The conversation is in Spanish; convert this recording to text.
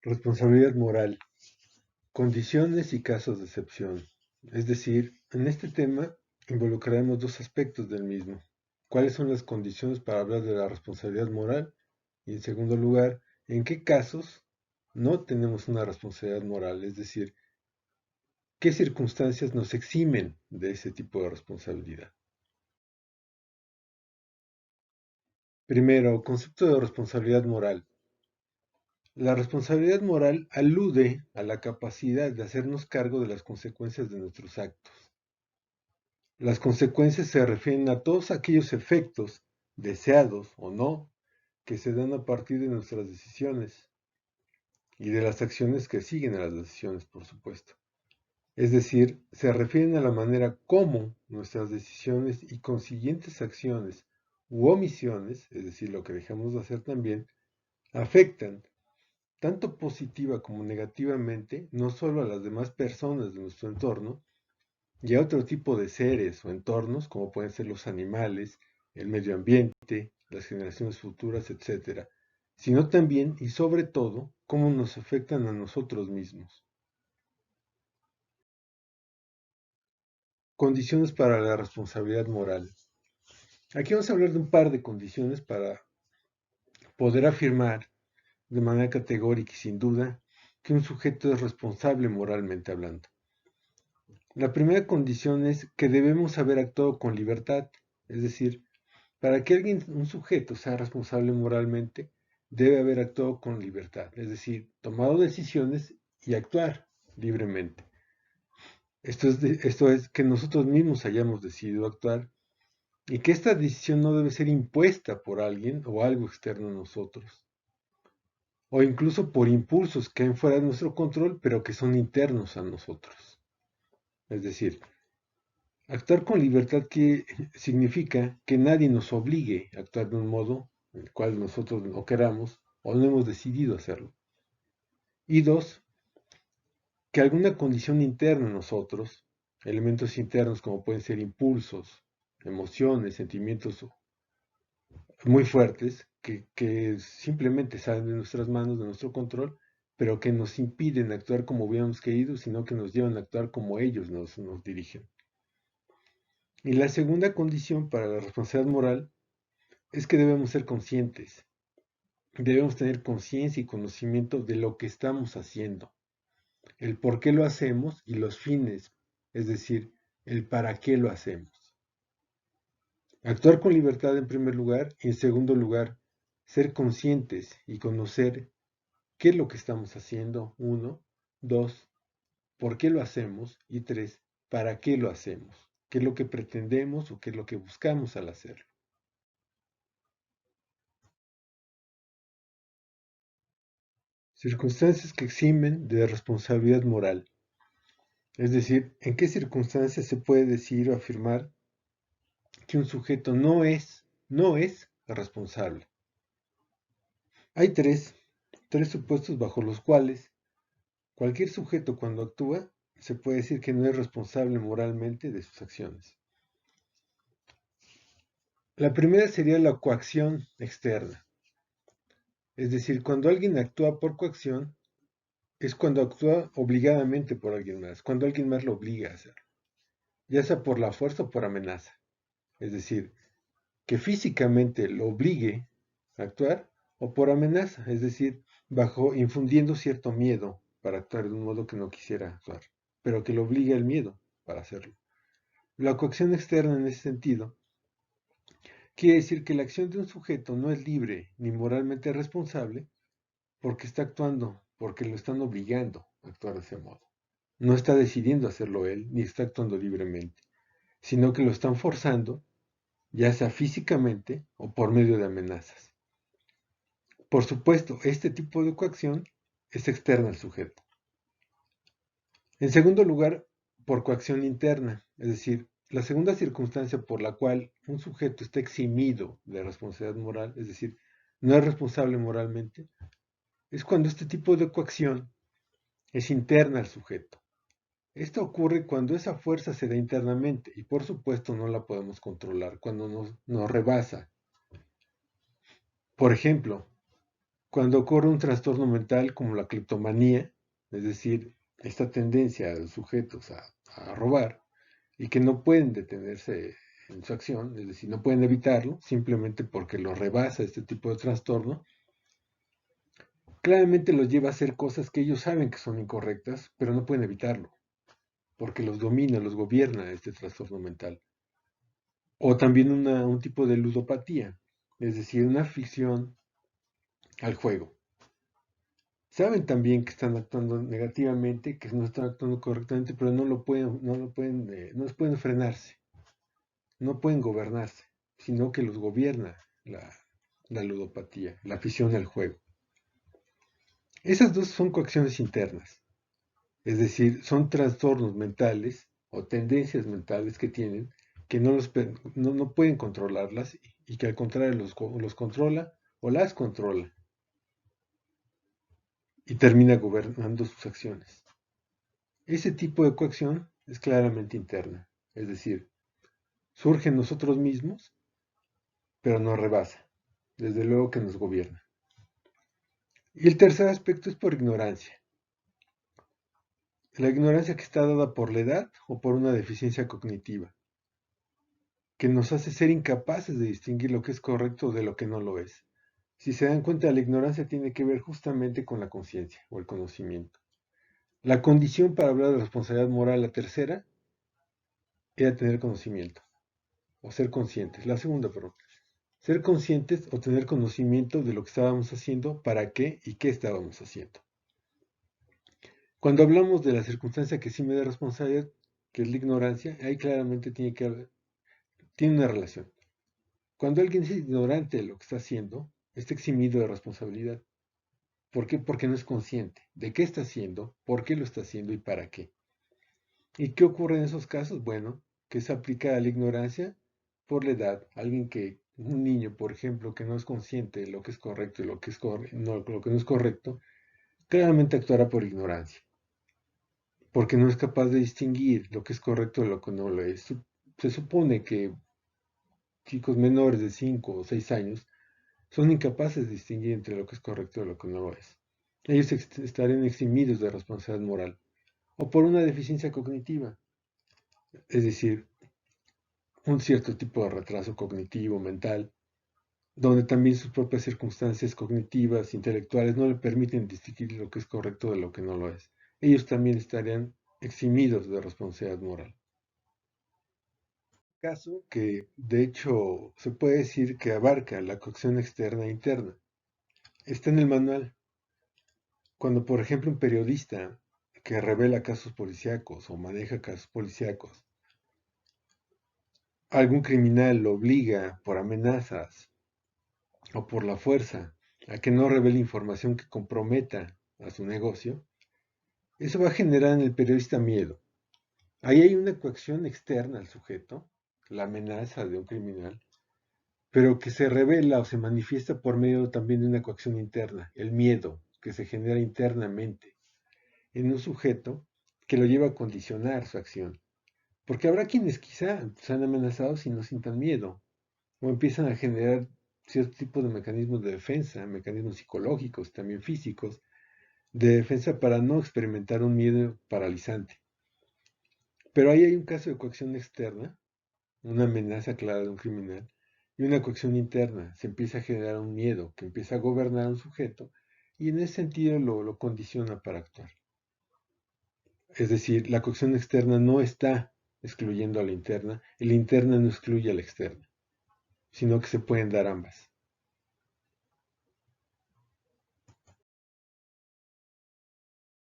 Responsabilidad moral, condiciones y casos de excepción. Es decir, en este tema involucraremos dos aspectos del mismo. ¿Cuáles son las condiciones para hablar de la responsabilidad moral? Y en segundo lugar, ¿en qué casos no tenemos una responsabilidad moral? Es decir, ¿qué circunstancias nos eximen de ese tipo de responsabilidad? Primero, concepto de responsabilidad moral. La responsabilidad moral alude a la capacidad de hacernos cargo de las consecuencias de nuestros actos. Las consecuencias se refieren a todos aquellos efectos, deseados o no, que se dan a partir de nuestras decisiones y de las acciones que siguen a las decisiones, por supuesto. Es decir, se refieren a la manera como nuestras decisiones y consiguientes acciones u omisiones, es decir, lo que dejamos de hacer también, afectan tanto positiva como negativamente, no solo a las demás personas de nuestro entorno, y a otro tipo de seres o entornos, como pueden ser los animales, el medio ambiente, las generaciones futuras, etc., sino también y sobre todo cómo nos afectan a nosotros mismos. Condiciones para la responsabilidad moral. Aquí vamos a hablar de un par de condiciones para poder afirmar de manera categórica y sin duda que un sujeto es responsable moralmente hablando. La primera condición es que debemos haber actuado con libertad, es decir, para que un sujeto sea responsable moralmente, debe haber actuado con libertad, es decir, tomado decisiones y actuar libremente. Esto es que nosotros mismos hayamos decidido actuar y que esta decisión no debe ser impuesta por alguien o algo externo a nosotros, o incluso por impulsos que hay fuera de nuestro control, pero que son internos a nosotros. Es decir, actuar con libertad que significa que nadie nos obligue a actuar de un modo en el cual nosotros no queramos o no hemos decidido hacerlo. Y dos, que alguna condición interna en nosotros, elementos internos como pueden ser impulsos, emociones, sentimientos muy fuertes, que simplemente salen de nuestras manos, de nuestro control, pero que nos impiden actuar como hubiéramos querido, sino que nos llevan a actuar como ellos nos dirigen. Y la segunda condición para la responsabilidad moral es que debemos ser conscientes, debemos tener conciencia y conocimiento de lo que estamos haciendo, el por qué lo hacemos y los fines, es decir, el para qué lo hacemos. Actuar con libertad en primer lugar y en segundo lugar, ser conscientes y conocer qué es lo que estamos haciendo, uno, dos, por qué lo hacemos y tres, para qué lo hacemos, qué es lo que pretendemos o qué es lo que buscamos al hacerlo. Circunstancias que eximen de responsabilidad moral. Es decir, en qué circunstancias se puede decir o afirmar que un sujeto no es responsable. Hay tres supuestos bajo los cuales cualquier sujeto cuando actúa se puede decir que no es responsable moralmente de sus acciones. La primera sería la coacción externa. Es decir, cuando alguien actúa por coacción, es cuando actúa obligadamente por alguien más, cuando alguien más lo obliga a hacerlo, ya sea por la fuerza o por amenaza. Es decir, que físicamente lo obligue a actuar o por amenaza, es decir, bajo infundiendo cierto miedo para actuar de un modo que no quisiera actuar, pero que lo obligue el miedo para hacerlo. La coacción externa en ese sentido quiere decir que la acción de un sujeto no es libre ni moralmente responsable porque está actuando, porque lo están obligando a actuar de ese modo. No está decidiendo hacerlo él, ni está actuando libremente, sino que lo están forzando, ya sea físicamente o por medio de amenazas. Por supuesto, este tipo de coacción es externa al sujeto. En segundo lugar, por coacción interna, es decir, la segunda circunstancia por la cual un sujeto está eximido de responsabilidad moral, es decir, no es responsable moralmente, es cuando este tipo de coacción es interna al sujeto. Esto ocurre cuando esa fuerza se da internamente y por supuesto no la podemos controlar, cuando nos rebasa. Por ejemplo, Cuando ocurre un trastorno mental como la cleptomanía, es decir, esta tendencia de los sujetos a robar y que no pueden detenerse en su acción, es decir, no pueden evitarlo simplemente porque lo rebasa este tipo de trastorno, claramente los lleva a hacer cosas que ellos saben que son incorrectas, pero no pueden evitarlo, porque los domina, los gobierna este trastorno mental. O también un tipo de ludopatía, es decir, una afición al juego. Saben también que están actuando negativamente, que no están actuando correctamente, pero no pueden frenarse, no pueden gobernarse, sino que los gobierna la ludopatía, la afición al juego. Esas dos son coacciones internas, es decir, son trastornos mentales o tendencias mentales que tienen que no pueden controlarlas y que al contrario los controla o las controla y termina gobernando sus acciones. Ese tipo de coacción es claramente interna, es decir, surge en nosotros mismos, pero nos rebasa, desde luego que nos gobierna. Y el tercer aspecto es por ignorancia. La ignorancia que está dada por la edad o por una deficiencia cognitiva, que nos hace ser incapaces de distinguir lo que es correcto de lo que no lo es. Si se dan cuenta, la ignorancia tiene que ver justamente con la conciencia o el conocimiento. La condición para hablar de responsabilidad moral, la tercera, era tener conocimiento o ser conscientes. La segunda, perdón. Ser conscientes o tener conocimiento de lo que estábamos haciendo, para qué y qué estábamos haciendo. Cuando hablamos de la circunstancia que sí me da responsabilidad, que es la ignorancia, ahí claramente tiene una relación. Cuando alguien es ignorante de lo que está haciendo, está eximido de responsabilidad. ¿Por qué? Porque no es consciente de qué está haciendo, por qué lo está haciendo y para qué. ¿Y qué ocurre en esos casos? Bueno, que se aplica a la ignorancia por la edad. Un niño, por ejemplo, que no es consciente de lo que es correcto y lo que no es correcto, claramente actuará por ignorancia, porque no es capaz de distinguir lo que es correcto de lo que no lo es. Se supone que chicos menores de 5 o 6 años son incapaces de distinguir entre lo que es correcto y lo que no lo es. Ellos estarían eximidos de responsabilidad moral, o por una deficiencia cognitiva, es decir, un cierto tipo de retraso cognitivo, mental, donde también sus propias circunstancias cognitivas, intelectuales, no le permiten distinguir lo que es correcto de lo que no lo es. Ellos también estarían eximidos de responsabilidad moral. Caso que, de hecho, se puede decir que abarca la coacción externa e interna. Está en el manual. Cuando, por ejemplo, un periodista que revela casos policíacos o maneja casos policíacos, algún criminal lo obliga por amenazas o por la fuerza a que no revele información que comprometa a su negocio, eso va a generar en el periodista miedo. Ahí hay una coacción externa al sujeto, la amenaza de un criminal, pero que se revela o se manifiesta por medio también de una coacción interna, el miedo que se genera internamente en un sujeto que lo lleva a condicionar su acción. Porque habrá quienes quizá sean amenazados y no sientan miedo, o empiezan a generar cierto tipo de mecanismos de defensa, mecanismos psicológicos, también físicos, de defensa para no experimentar un miedo paralizante. Pero ahí hay un caso de coacción externa, una amenaza clara de un criminal, y una coacción interna. Se empieza a generar un miedo que empieza a gobernar a un sujeto y en ese sentido lo condiciona para actuar. Es decir, la coacción externa no está excluyendo a la interna y la interna no excluye a la externa, sino que se pueden dar ambas.